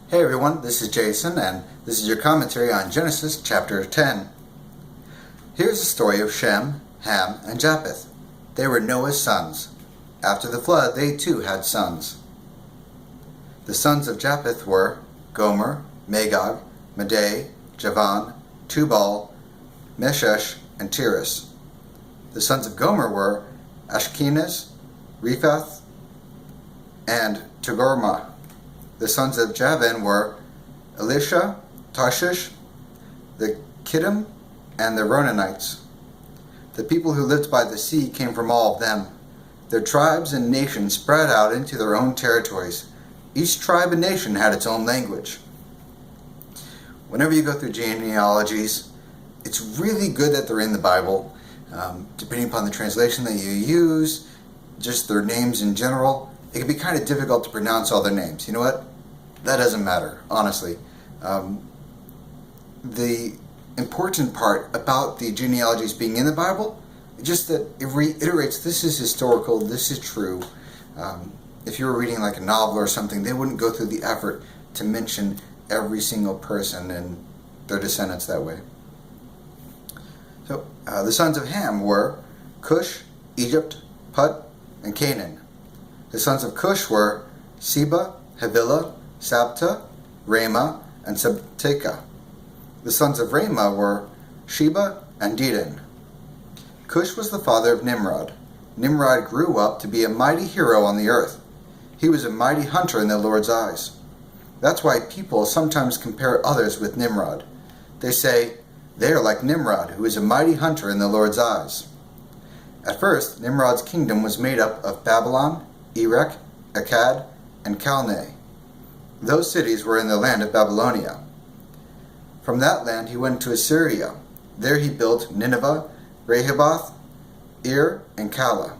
Hey everyone, this is Jason, and this is your commentary on Genesis chapter 10. Here's the story of Shem, Ham, and Japheth. They were Noah's sons. After the flood, they too had sons. The sons of Japheth were Gomer, Magog, Madai, Javan, Tubal, Meshesh, and Tiras. The sons of Gomer were Ashkenaz, Rephath, and Togarmah. The sons of Javan were Elisha, Tarshish, the Kittim, and the Ronanites. The people who lived by the sea came from all of them. Their tribes and nations spread out into their own territories. Each tribe and nation had its own language. Whenever you go through genealogies, it's really good that they're in the Bible. Depending upon the translation that you use, just their names in general, it can be kind of difficult to pronounce all their names. You know what? That doesn't matter, honestly. The important part about the genealogies being in the Bible is just that it reiterates this is historical, this is true. If you were reading like a novel or something, they wouldn't go through the effort to mention every single person and their descendants that way. So the sons of Ham were Cush, Egypt, Put, and Canaan. The sons of Cush were Seba, Havilah, Sabta, Ramah, and Sabteka. The sons of Ramah were Sheba and Dedan. Cush was the father of Nimrod. Nimrod grew up to be a mighty hero on the earth. He was a mighty hunter in the Lord's eyes. That's why people sometimes compare others with Nimrod. They say, they are like Nimrod, who is a mighty hunter in the Lord's eyes. At first, Nimrod's kingdom was made up of Babylon, Erech, Akkad, and Calneh. Those cities were in the land of Babylonia. From that land he went to Assyria. There he built Nineveh, Rehoboth, Ir, and Calah.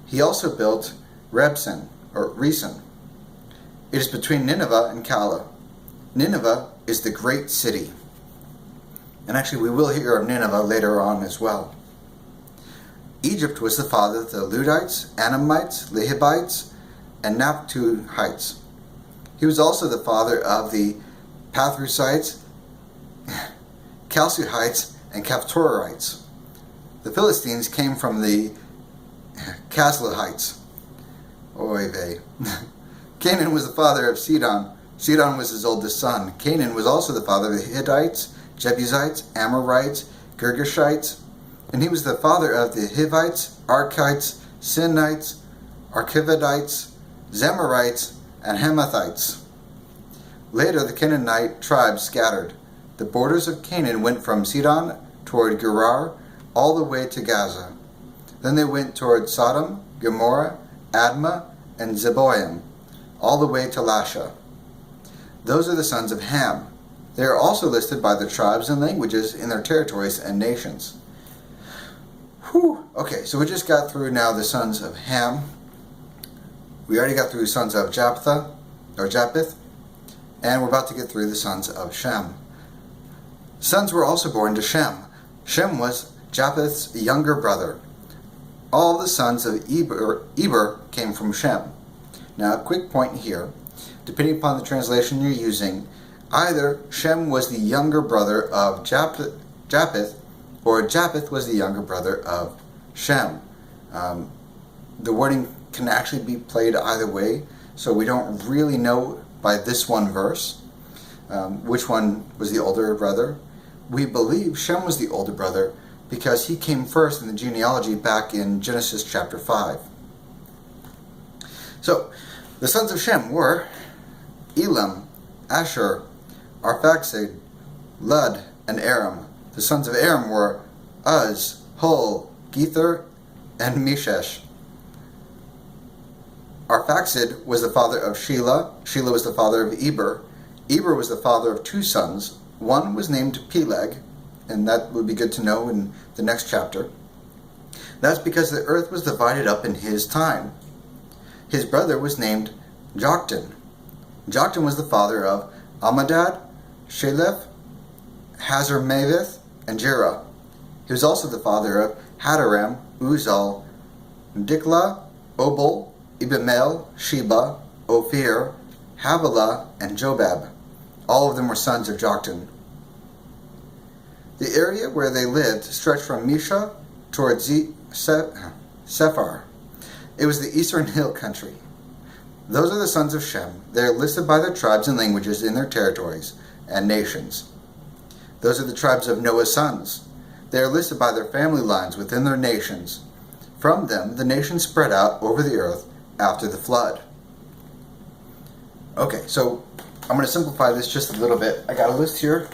He also built Resen. It is between Nineveh and Calah. Nineveh is the great city. And actually we will hear of Nineveh later on as well. Egypt was the father of the Ludites, Anamites, Lehibites, and Naphtuhites. He was also the father of the Pathrusites, Chalcidites, and Caphtorites. The Philistines came from the Casluhites. Oy vey. Canaan was the father of Sidon. Sidon was his oldest son. Canaan was also the father of the Hittites, Jebusites, Amorites, Girgashites, and he was the father of the Hivites, Arkites, Sinites, Archivadites, Zemarites, and Hamathites. Later the Canaanite tribes scattered. The borders of Canaan went from Sidon toward Gerar all the way to Gaza. Then they went toward Sodom, Gomorrah, Admah, and Zeboim, all the way to Lasha. Those are the sons of Ham. They are also listed by their tribes and languages in their territories and nations. Okay, so we just got through now the sons of Ham. We already got through the sons of Japheth, and we're about to get through the sons of Shem. Sons were also born to Shem. Shem was Japheth's younger brother. All the sons of Eber came from Shem. Now, a quick point here. Depending upon the translation you're using, either Shem was the younger brother of Japheth, or Japheth was the younger brother of Shem. The wording can actually be played either way, so we don't really know by this one verse which one was the older brother. We believe Shem was the older brother because he came first in the genealogy back in Genesis chapter 5. So, the sons of Shem were Elam, Asher, Arphaxad, Lud, and Aram. The sons of Aram were Uz, Hul, Gether, and Meshesh. Arphaxad was the father of Shelah. Shelah was the father of Eber. Eber was the father of two sons. One was named Peleg, and that would be good to know in the next chapter. That's because the earth was divided up in his time. His brother was named Joktan. Joktan was the father of Amadad, Sheleph, Hazarmaveth, and Jerah. He was also the father of Hadaram, Uzal, Diklah, Obal, Ibimel, Sheba, Ophir, Havilah, and Jobab. All of them were sons of Joktan. The area where they lived stretched from Misha towards Sephar. It was the eastern hill country. Those are the sons of Shem. They are listed by their tribes and languages in their territories and nations. Those are the tribes of Noah's sons. They are listed by their family lines within their nations. From them, the nations spread out over the earth after the flood. Okay, so I'm going to simplify this just a little bit. I got a list here.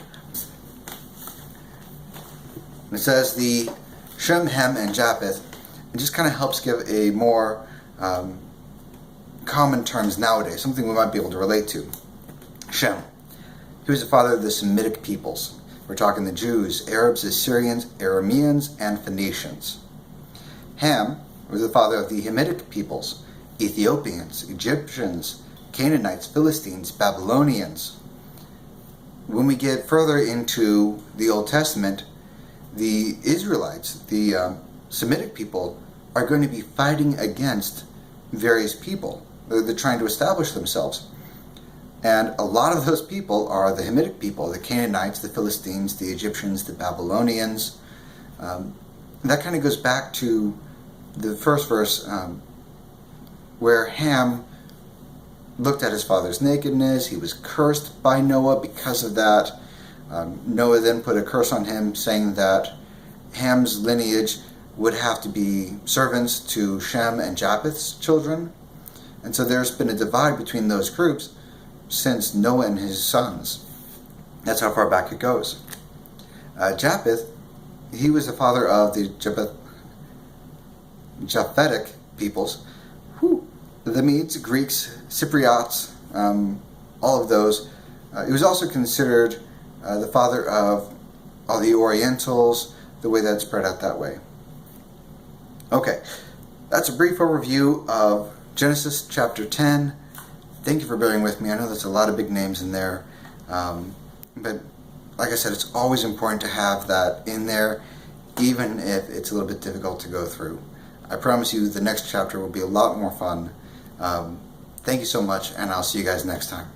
It says the Shem, Ham, and Japheth. It just kind of helps give a more common terms nowadays, something we might be able to relate to. Shem. He was the father of the Semitic peoples. We're talking the Jews, Arabs, Assyrians, Arameans, and Phoenicians. Ham was the father of the Hamitic peoples, Ethiopians, Egyptians, Canaanites, Philistines, Babylonians. When we get further into the Old Testament, the Israelites, the Semitic people, are going to be fighting against various people. They're trying to establish themselves. And a lot of those people are the Hamitic people, the Canaanites, the Philistines, the Egyptians, the Babylonians. That kind of goes back to the first verse where Ham looked at his father's nakedness. He was cursed by Noah because of that. Noah then put a curse on him, saying that Ham's lineage would have to be servants to Shem and Japheth's children. And so there's been a divide between those groups since Noah and his sons. That's how far back it goes. Japheth, he was the father of the Japhetic peoples. The Medes, Greeks, Cypriots, all of those. He was also considered the father of all the Orientals, the way that spread out that way. Okay, that's a brief overview of Genesis chapter 10. Thank you for bearing with me. I know there's a lot of big names in there, but like I said, it's always important to have that in there, even if it's a little bit difficult to go through. I promise you the next chapter will be a lot more fun. Thank you so much, and I'll see you guys next time.